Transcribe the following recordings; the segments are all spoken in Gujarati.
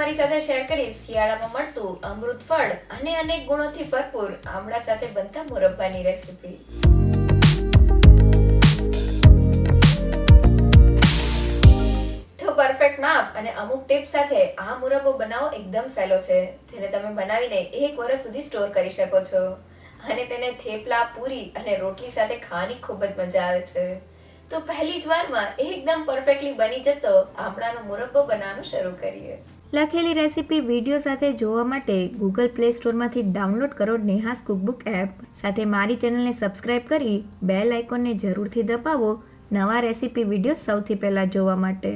તમારી સાથે શેર કરીશ શિયાળામાં મળતું અમૃત ફળ અને અનેક ગુણોથી ભરપૂર આમળા સાથે બનતા મુરબ્બાની રેસીપી। તો પરફેક્ટ માપ અને અમુક ટિપ્સ સાથે આ મુરબ્બો બનાવવો એકદમ સહેલો છે, જેને તમે બનાવીને 1 વર્ષ સુધી સ્ટોર કરી શકો છો અને તેને થેપલા, પૂરી અને રોટલી સાથે ખાવાની ખૂબ જ મજા આવે છે। તો પહેલી જ વારમાં એકદમ પરફેક્ટલી બની જતો આમળાનો મુરબ્બો બનાવવાનું શરૂ કરીએ। લખેલી રેસીપી વિડીયો સાથે જોવા માટે ગૂગલ પ્લે સ્ટોરમાંથી ડાઉનલોડ કરો નેહાસ કુકબુક એપ। સાથે મારી ચેનલને સબસ્ક્રાઇબ કરી બેલ આઇકોનને જરૂરથી દબાવો નવા રેસીપી વિડીયો સૌથી પહેલાં જોવા માટે।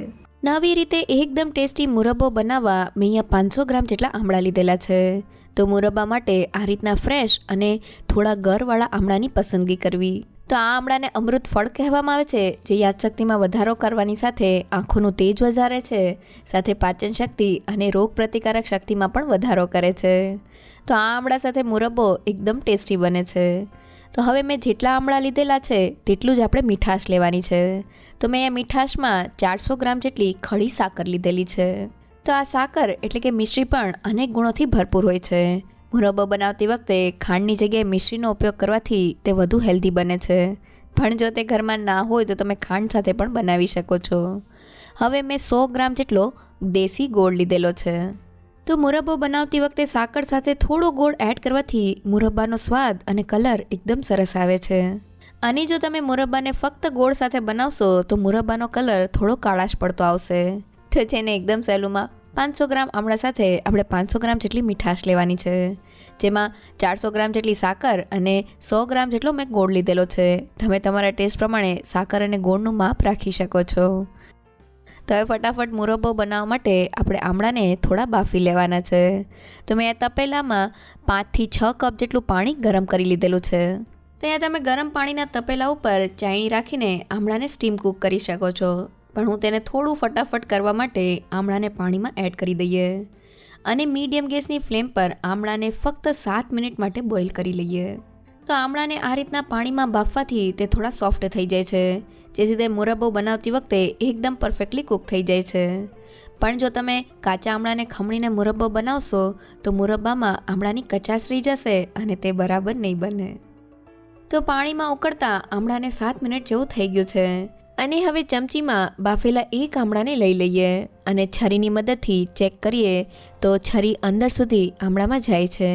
નવી રીતે એકદમ ટેસ્ટી મુરબ્બો બનાવવા મેં અહીંયા 500 ગ્રામ જેટલા આમળા લીધેલા છે। તો મુરબ્બા માટે આ રીતના ફ્રેશ અને થોડા ગરવાળા આમળાની પસંદગી કરવી। તો આ આમળાને અમૃત ફળ કહેવામાં આવે છે, જે યાદશક્તિમાં વધારો કરવાની સાથે આંખોનું તેજ વધારે છે, સાથે પાચન શક્તિ અને રોગ પ્રતિકારક શક્તિમાં પણ વધારો કરે છે। તો આ આમળા સાથે મુરબ્બો એકદમ ટેસ્ટી બને છે। તો હવે મેં જેટલા આમળા લીધેલા છે તેટલું જ આપણે મીઠાશ લેવાની છે। તો મેં આ મીઠાશમાં 400 ગ્રામ જેટલી ખડી સાકર લીધેલી છે। તો આ સાકર એટલે કે મિશ્રી પણ અનેક ગુણોથી ભરપૂર હોય છે। મુરબ્બો બનાવતી વખતે ખાંડની જગ્યાએ મિશ્રીનો ઉપયોગ કરવાથી તે વધુ હેલ્ધી બને છે, પણ જો તે ઘરમાં ના હોય તો તમે ખાંડ સાથે પણ બનાવી શકો છો। હવે મેં 100 ગ્રામ જેટલો દેશી ગોળ લીધેલો છે। તો મુરબ્બો બનાવતી વખતે સાકર સાથે થોડો ગોળ એડ કરવાથી મુરબ્બાનો સ્વાદ અને કલર એકદમ સરસ આવે છે। અને જો તમે મુરબ્બાને ફક્ત ગોળ સાથે બનાવશો તો મુરબ્બાનો કલર થોડો કાળાશ પડતો આવશે। તો જેને એકદમ સહેલુંમાં 500 ગ્રામ આમળા સાથે આપણે 500 ગ્રામ જેટલી મીઠાશ લેવાની છે, જેમાં 400 ગ્રામ જેટલી સાકર અને 100 ગ્રામ જેટલો મેં ગોળ લીધેલો છે। તમે તમારા ટેસ્ટ પ્રમાણે સાકર અને ગોળનું માપ રાખી શકો છો। તો હવે ફટાફટ મુરબ્બો બનાવવા માટે આપણે આમળાને થોડા બાફી લેવાના છે। તો મેં આ તપેલામાં 5 થી 6 કપ જેટલું પાણી ગરમ કરી લીધેલું છે। તો અહીંયા તમે ગરમ પાણીના તપેલા ઉપર ચાયણી રાખીને આમળાને સ્ટીમ કૂક કરી શકો છો, પણ હું તેને થોડું ફટાફટ કરવા માટે આમળાને પાણીમાં એડ કરી દઈએ અને મીડિયમ ગેસની ફ્લેમ પર આમળાને ફક્ત 7 મિનિટ માટે બોઇલ કરી લઈએ। તો આમળાને આ રીતના પાણીમાં બાફવાથી તે થોડા સોફ્ટ થઈ જાય છે, જેથી તે મુરબ્બો બનાવતી વખતે એકદમ પરફેક્ટલી કૂક થઈ જાય છે। પણ જો તમે કાચા આમળાને ખમણીને મુરબ્બો બનાવશો તો મુરબ્બામાં આમળાની કચાશ રહી જશે અને તે બરાબર નહીં બને। તો પાણીમાં ઉકળતા આમળાને 7 મિનિટ જેવું થઈ ગયું છે અને હવે ચમચીમાં બાફેલા એક આમળાને લઈ લઈએ અને છરીની મદદથી ચેક કરીએ તો છરી અંદર સુધી આમળામાં જાય છે।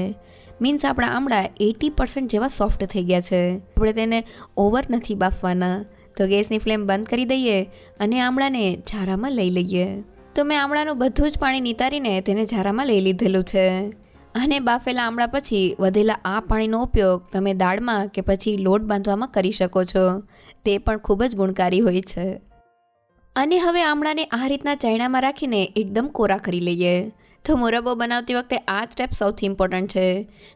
મીન્સ આપણા આમળા 80% જેવા સોફ્ટ થઈ ગયા છે। આપણે તેને ઓવર નથી બાફવાના। તો ગેસની ફ્લેમ બંધ કરી દઈએ અને આમળાને ઝારામાં લઈ લઈએ। તો મેં આમળાનું બધું જ પાણી નિતારીને તેને ઝારામાં લઈ લીધેલું છે અને બાફેલા આમળા પછી વધેલા આ પાણીનો ઉપયોગ તમે દાળમાં કે પછી લોટ બાંધવામાં કરી શકો છો। તે પણ ખૂબ જ ગુણકારી હોય છે। અને હવે આમળાને આ રીતના ચાયણામાં રાખીને એકદમ કોરા કરી લઈએ। તો મુરબ્બો બનાવતી વખતે આ સ્ટેપ સૌથી ઇમ્પોર્ટન્ટ છે।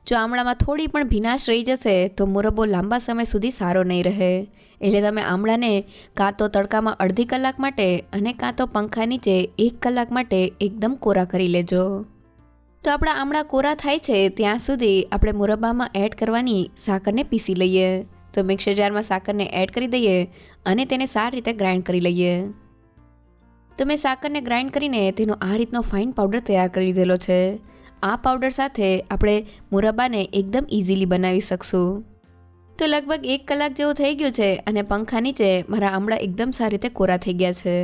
જો આમળામાં થોડી પણ ભીનાશ રહી જશે તો મુરબ્બો લાંબા સમય સુધી સારો નહીં રહે। એટલે તમે આમળાને કાં તો તડકામાં અડધી કલાક માટે અને કાં તો પંખા નીચે 1 કલાક માટે એકદમ કોરા કરી લેજો। તો આપણા આમળા કોરા થાય છે ત્યાં સુધી આપણે મુરબ્બામાં એડ કરવાની સાકરને પીસી લઈએ। તો મિક્સર જારમાં સાકરને એડ કરી દઈએ અને તેને સારી રીતે ગ્રાઇન્ડ કરી લઈએ। તો મેં સાકરને ગ્રાઇન્ડ કરીને તેનો આ રીતનો ફાઇન પાવડર તૈયાર કરી લીધેલો છે। આ પાવડર સાથે આપણે મુરબ્બાને એકદમ ઇઝીલી બનાવી શકશું। તો લગભગ 1 કલાક જેવું થઈ ગયું છે અને પંખા નીચે મારા આમળા એકદમ સારી રીતે કોરા થઈ ગયા છે।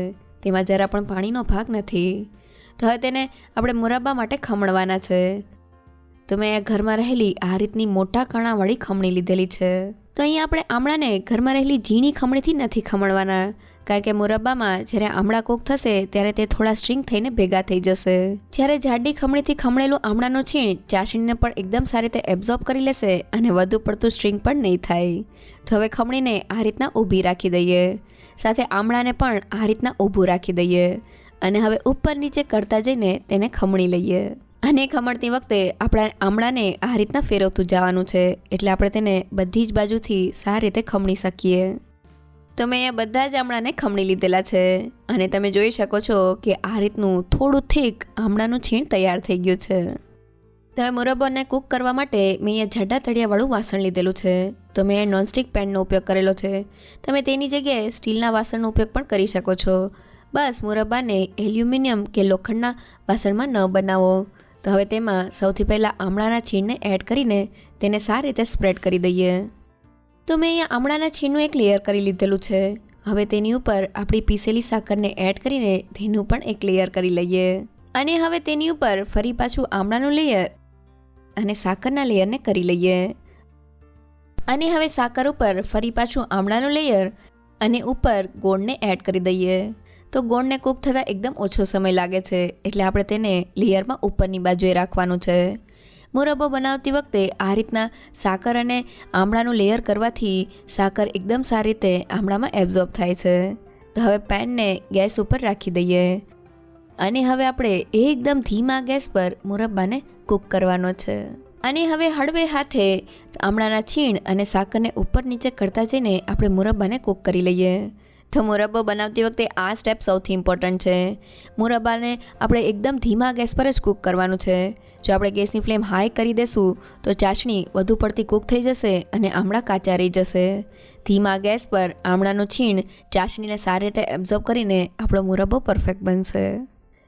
તેમાં જરા પણ પાણીનો ભાગ નથી। તો હવે તેને આપણે મુરબ્બા માટે ખમણવાના છે। તો મેં ઘરમાં રહેલી આ રીતની મોટા કાણાવાળી ખમણી લીધેલી છે। તો અહીંયા આપણે આમળાને ઘરમાં રહેલી ઝીણી ખમણીથી નથી ખમણવાના, કારણ કે મુરબ્બામાં જ્યારે આમળા કૂક થશે ત્યારે તે થોડા સ્ટ્રિંગ થઈને ભેગા થઈ જશે। જ્યારે જાડી ખમણીથી ખમણેલું આમળાનું છીણ ચાસણીને પણ એકદમ સારી રીતે એબ્ઝોર્બ કરી લેશે અને વધુ પડતું સ્ટ્રિંગ પણ નહીં થાય। તો હવે ખમણીને આ રીતના ઊભી રાખી દઈએ, સાથે આમળાને પણ આ રીતના ઊભું રાખી દઈએ અને હવે ઉપર નીચે કરતા જઈને તેને ખમણી લઈએ। અને ખમણતી વખતે આપણા આમળાને આ રીતના ફેરવતું જવાનું છે, એટલે આપણે તેને બધી જ બાજુથી સારી રીતે ખમણી શકીએ। તો મેં અહીંયા બધા જ આમળાને ખમણી લીધેલા છે અને તમે જોઈ શકો છો કે આ રીતનું થોડું થીક આમળાનું છીણ તૈયાર થઈ ગયું છે। તો હવે મુરબ્બોને કૂક કરવા માટે મેં અહીંયા જાડા તળિયાવાળું વાસણ લીધેલું છે। તો મેં નોનસ્ટિક પેનનો ઉપયોગ કરેલો છે। તમે તેની જગ્યાએ સ્ટીલના વાસણનો ઉપયોગ પણ કરી શકો છો। બસ મુરબ્બાને એલ્યુમિનિયમ કે લોખંડના વાસણમાં ન બનાવો. તો હવે તેમાં સૌથી પહેલાં આમળાના છીણને એડ કરીને તેને સારી રીતે સ્પ્રેડ કરી દઈએ. તો મેં અહીંયા આમળાના છીણનું એક લેયર કરી લીધેલું છે. હવે તેની ઉપર આપણી પીસેલી સાકરને એડ કરીને તેનું પણ એક લેયર કરી લઈએ. અને હવે તેની ઉપર ફરી પાછું આમળાનું લેયર અને સાકરના લેયરને કરી લઈએ. અને હવે સાકર ઉપર ફરી પાછું આમળાનું લેયર અને ઉપર ગોળને એડ કરી દઈએ. તો ગોળને કૂક થતાં એકદમ ઓછો સમય લાગે છે, એટલે આપણે તેને લેયરમાં ઉપરની બાજુએ રાખવાનું છે. મુરબ્બો બનાવતી વખતે આ રીતના સાકર અને આમળાનું લેયર કરવાથી સાકર એકદમ સારી રીતે આમળામાં એબ્ઝોર્બ થાય છે. તો હવે પેનને ગેસ ઉપર રાખી દઈએ અને હવે આપણે એકદમ ધીમા ગેસ પર મુરબ્બાને કૂક કરવાનો છે. અને હવે હળવે હાથે આમળાના છીણ અને સાકરને ઉપર નીચે કરતા જઈને આપણે મુરબ્બાને કૂક કરી લઈએ. તો મુરબ્બો બનાવતી વખતે આ સ્ટેપ સૌથી ઇમ્પોર્ટન્ટ છે. મુરબ્બાને આપણે એકદમ ધીમા ગેસ પર જ કૂક કરવાનું છે. જો આપણે ગેસની ફ્લેમ હાઈ કરી દઈશું તો ચાસણી વધુ પડતી કૂક થઈ જશે અને આમળા કાચા રહી જશે. ધીમા ગેસ પર આમળાનું છીણ ચાસણીને સારી રીતે એબ્ઝોર્બ કરીને આપણો મુરબ્બો પરફેક્ટ બનશે.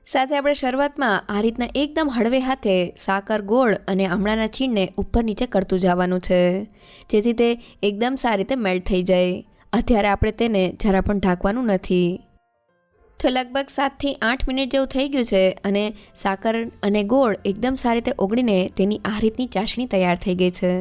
સાથે આપણે શરૂઆતમાં આ રીતના એકદમ હળવે હાથે સાકર, ગોળ અને આમળાના છીણને ઉપર નીચે કરતું જવાનું છે, જેથી તે એકદમ સારી રીતે મેલ્ટ થઈ જાય. અત્યારે આપણે તેને જરા પણ ઢાંકવાનું નથી. તો લગભગ 7 થી 8 મિનિટ જેવું થઈ ગયું છે અને સાકર અને ગોળ એકદમ સારી રીતે ઓગળીને તેની આ રીતની ચાસણી તૈયાર થઈ ગઈ છે.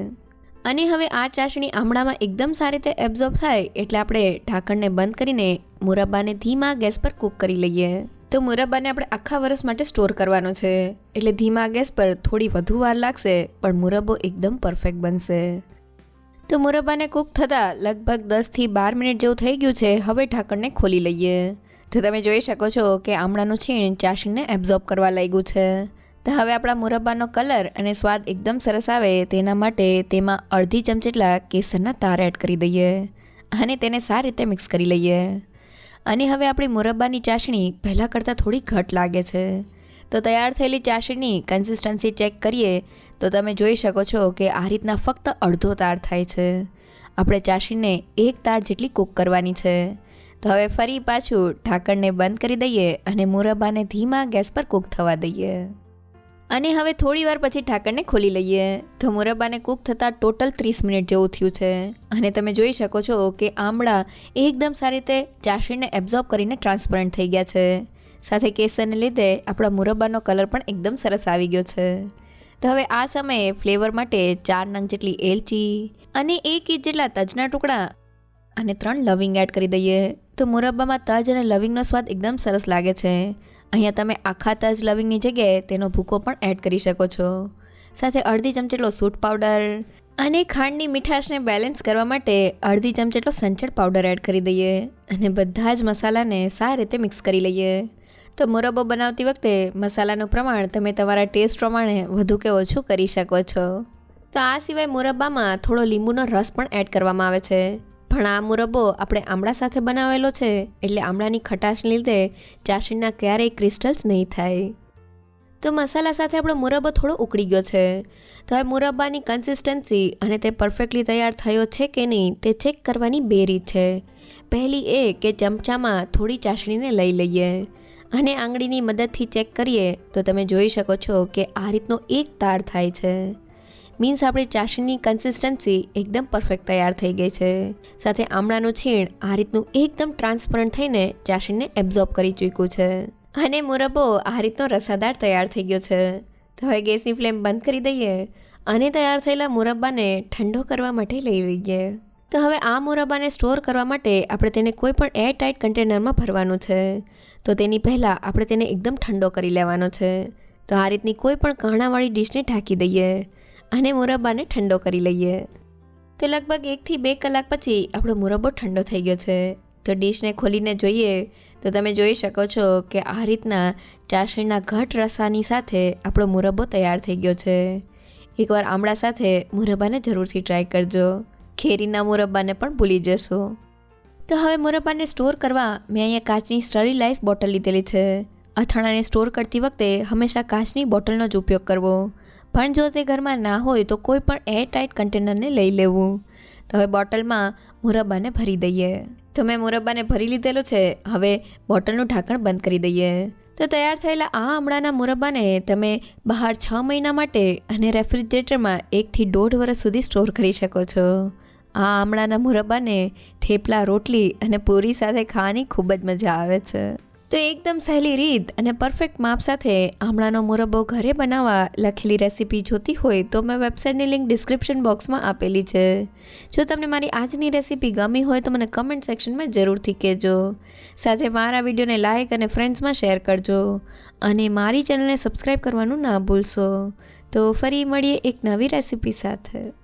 અને હવે આ ચાસણી આમળામાં એકદમ સારી રીતે એબ્ઝોર્બ થાય એટલે આપણે ઢાંકણને બંધ કરીને મુરબ્બાને ધીમા ગેસ પર કૂક કરી લઈએ. તો મુરબ્બાને આપણે આખા વર્ષ માટે સ્ટોર કરવાનો છે, એટલે ધીમા ગેસ પર થોડી વધુ વાર લાગશે પણ મુરબ્બો એકદમ પરફેક્ટ બનશે. તો મુરબ્બાને કૂક થતાં લગભગ 10 થી 12 મિનિટ જેવું થઈ ગયું છે. હવે ઢાંકણને ખોલી લઈએ. તો તમે જોઈ શકો છો કે આમળાનું છીણ ચાસણીને એબ્ઝોર્બ કરવા લાગ્યું છે. તો હવે આપણા મુરબ્બાનો કલર અને સ્વાદ એકદમ સરસ આવે તેના માટે તેમાં અડધી ચમચી જેટલા કેસરના તાર એડ કરી દઈએ અને તેને સારી રીતે મિક્સ કરી લઈએ. અને હવે આપણી મુરબ્બાની ચાસણી પહેલાં કરતાં થોડી ઘટ લાગે છે. તો તૈયાર થયેલી ચાસણીની કન્સિસ્ટન્સી ચેક કરીએ તો તમે જોઈ શકો છો કે આ રીતના ફક્ત અડધો તાર થાય છે. આપણે ચાસણીને એક તાર જેટલી કૂક કરવાની છે. તો હવે ફરી પાછું ઢાંકણને બંધ કરી દઈએ અને મુરબ્બાને ધીમા ગેસ પર કૂક થવા દઈએ. અને હવે થોડી વાર પછી ઢાંકણને ખોલી લઈએ. તો મુરબ્બાને કૂક થતાં ટોટલ 30 મિનિટ જેવું થયું છે અને તમે જોઈ શકો છો કે આમળા એકદમ સારી રીતે ચાસણીને એબ્ઝોર્બ કરીને ટ્રાન્સપરન્ટ થઈ ગયા છે. સાથે કેસરને લીધે આપણા મુરબ્બાનો કલર પણ એકદમ સરસ આવી ગયો છે. તો હવે આ સમયે ફ્લેવર માટે 4 નંગ જેટલી એલચી અને 1 ઇંચ જેટલા તજના ટુકડા અને 3 લવિંગ એડ કરી દઈએ. તો મુરબ્બામાં તજ અને લવિંગનો સ્વાદ એકદમ સરસ લાગે છે. અહીંયા તમે આખા તજ લવિંગની જગ્યાએ તેનો ભૂકો પણ એડ કરી શકો છો. સાથે અડધી ચમચી જેટલો સૂટ પાવડર અને ખાંડની મીઠાશને બેલેન્સ કરવા માટે અડધી ચમચી જેટલો સંચળ પાવડર એડ કરી દઈએ અને બધા જ મસાલાને સારી રીતે મિક્સ કરી લઈએ. તો મુરબ્બો બનાવતી વખતે મસાલાનું પ્રમાણ તમે તમારા ટેસ્ટ પ્રમાણે વધુ કે ઓછું કરી શકો છો. તો આ સિવાય મુરબ્બામાં થોડો લીંબુનો રસ પણ એડ કરવામાં આવે છે. પણ આ મુરબ્બો આપણે આમળા સાથે બનાવેલો છે એટલે આમળાની ખટાશને લીધે ચાસણીના ક્યારેય ક્રિસ્ટલ્સ નહીં થાય. તો મસાલા સાથે આપણો મુરબ્બો થોડો ઉકળી ગયો છે. તો હવે મુરબ્બાની કન્સિસ્ટન્સી અને તે પરફેક્ટલી તૈયાર થયો છે કે નહીં તે ચેક કરવાની 2 રીત છે. પહેલી એ કે ચમચામાં થોડી ચાસણીને લઈ લઈએ અને આંગળીની મદદથી ચેક કરીએ તો તમે જોઈ શકો છો કે આ રીતનો એક તાર થાય છે. મીન્સ આપણી ચાસણીની કન્સિસ્ટન્સી એકદમ પરફેક્ટ તૈયાર થઈ ગઈ છે. સાથે આમળાનું છીણ આ રીતનું એકદમ ટ્રાન્સપરન્ટ થઈને ચાસણીને એબ્ઝોર્બ કરી ચૂક્યું છે અને મુરબ્બો આ રીતનો રસાદાર તૈયાર થઈ ગયો છે. તો હવે ગેસની ફ્લેમ બંધ કરી દઈએ અને તૈયાર થયેલા મુરબ્બાને ઠંડો કરવા માટે લઈ લઈએ. તો હવે આ મુરબ્બાને સ્ટોર કરવા માટે આપણે તેને કોઈ પણ એર ટાઇટ કન્ટેનરમાં ભરવાનું છે. તો તેની પહેલાં આપણે તેને એકદમ ઠંડો કરી લેવાનો છે. તો આ રીતની કોઈ પણ કાણાવાળી ડીશને ઢાંકી દઈએ અને મુરબ્બાને ઠંડો કરી લઈએ. તો લગભગ 1 થી 2 કલાક પછી આપણો મુરબ્બો ઠંડો થઈ ગયો છે. તો ડીશને ખોલીને જોઈએ તો તમે જોઈ શકો છો કે આ રીતના ચાસણીના ઘટ રસાની સાથે આપણો મુરબ્બો તૈયાર થઈ ગયો છે. એકવાર આમળા સાથે મુરબ્બાને જરૂરથી ટ્રાય કરજો. કેરીના મુરબ્બાને પણ ભૂલી જશો. તો હવે મુરબ્બાને સ્ટોર કરવા મેં અહીંયા કાચની સ્ટરીલાઇઝ બોટલ લીધેલી છે. અથાણાને સ્ટોર કરતી વખતે હંમેશા કાચની બોટલનો જ ઉપયોગ કરવો. પણ જો તે ઘરમાં ના હોય તો કોઈ પણ એર ટાઇટ કન્ટેનરને લઈ લેવું. તો હવે બોટલમાં મુરબ્બાને ભરી દઈએ. તો મેં મુરબ્બાને ભરી લીધેલો છે. હવે બોટલનું ઢાંકણ બંધ કરી દઈએ. તો તૈયાર થયેલા આ આમળાના મુરબ્બાને તમે બહાર 6 મહિના માટે અને રેફ્રિજરેટરમાં 1 થી 1.5 વર્ષ સુધી સ્ટોર કરી શકો છો. આ આમળાના મુરબ્બાને થેપલા, રોટલી અને પૂરી સાથે ખાવાની ખૂબ જ મજા આવે છે. તો એકદમ સહેલી રીત અને પરફેક્ટ માપ સાથે આમળાનો મુરબ્બો ઘરે બનાવવા લખેલી રેસીપી જોતી હોય તો મેં વેબસાઇટની લિંક ડિસ્ક્રિપ્શન બોક્સમાં આપેલી છે. જો તમને મારી આજની રેસીપી ગમી હોય તો મને કમેન્ટ સેક્શનમાં જરૂરથી કહેજો. સાથે મારા વિડીયોને લાઇક અને ફ્રેન્ડ્સમાં શેર કરજો અને મારી ચેનલને સબસ્ક્રાઈબ કરવાનું ના ભૂલશો. તો ફરી મળીએ એક નવી રેસીપી સાથે.